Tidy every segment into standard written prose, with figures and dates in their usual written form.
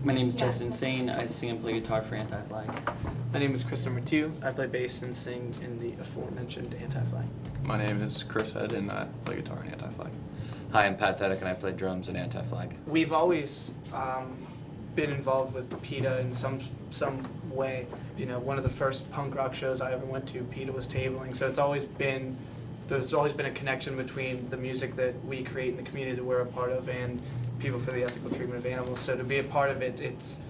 My name is Justin Sane. I sing and play guitar for Anti-Flag. My name is Christopher Mathieu. I play bass and sing in the aforementioned Anti-Flag. My name is Chris Head and I play guitar in Anti-Flag. Hi, I'm PETA and I play drums in Anti-Flag. We've always been involved with PETA in some way. You know, one of the first punk rock shows I ever went to, PETA was tabling. So there's always been a connection between the music that we create and the community that we're a part of and people for the ethical treatment of animals. So to be a part of it, it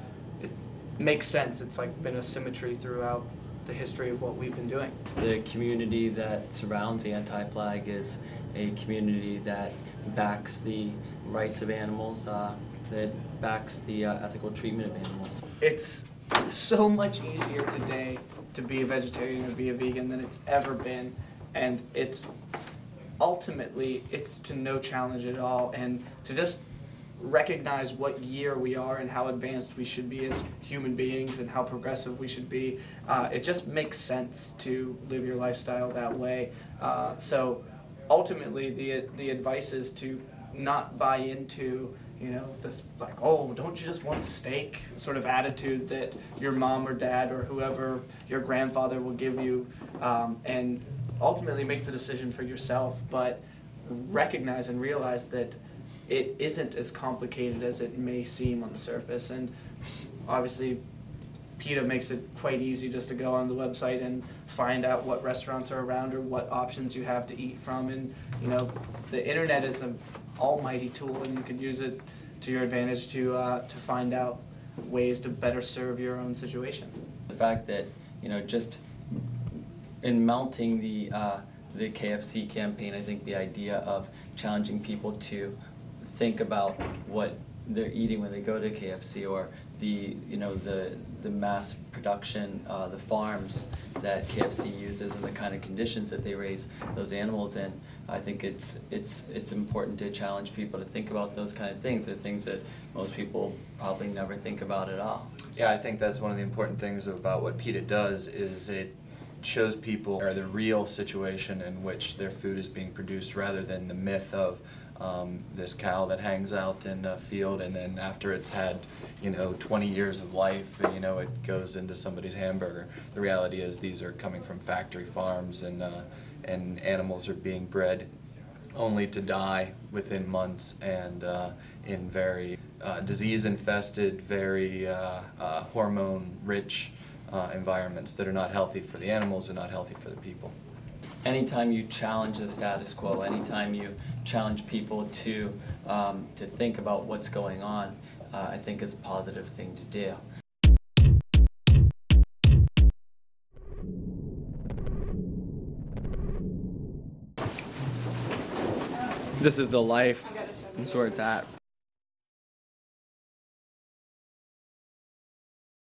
makes sense. It's like been a symmetry throughout the history of what we've been doing. The community that surrounds Anti-Flag is a community that backs the rights of animals, that backs the ethical treatment of animals. It's so much easier today to be a vegetarian or be a vegan than it's ever been, and it's ultimately to no challenge at all, and to just recognize what year we are and how advanced we should be as human beings and how progressive we should be. It just makes sense to live your lifestyle that way. So ultimately the advice is to not buy into, you know, this like, oh, don't you just want a steak sort of attitude that your mom or dad or whoever, your grandfather will give you, and ultimately make the decision for yourself, but recognize and realize that it isn't as complicated as it may seem on the surface. And obviously PETA makes it quite easy just to go on the website and find out what restaurants are around or what options you have to eat from. And you know, the internet is an almighty tool, and you can use it to your advantage to find out ways to better serve your own situation. The fact that, you know, just in mounting the KFC campaign, I think the idea of challenging people to think about what they're eating when they go to KFC, or the mass production, the farms that KFC uses, and the kind of conditions that they raise those animals in. I think it's important to challenge people to think about those kind of things. They're things that most people probably never think about at all. Yeah, I think that's one of the important things about what PETA does, is it shows people the real situation in which their food is being produced, rather than the myth of this cow that hangs out in a field, and then after it's had, 20 years of life, it goes into somebody's hamburger. The reality is these are coming from factory farms, and animals are being bred only to die within months, and in very disease-infested, very hormone-rich environments that are not healthy for the animals and not healthy for the people. Anytime you challenge the status quo, anytime you challenge people to think about what's going on, I think is a positive thing to do. This is the life. That's where it's at.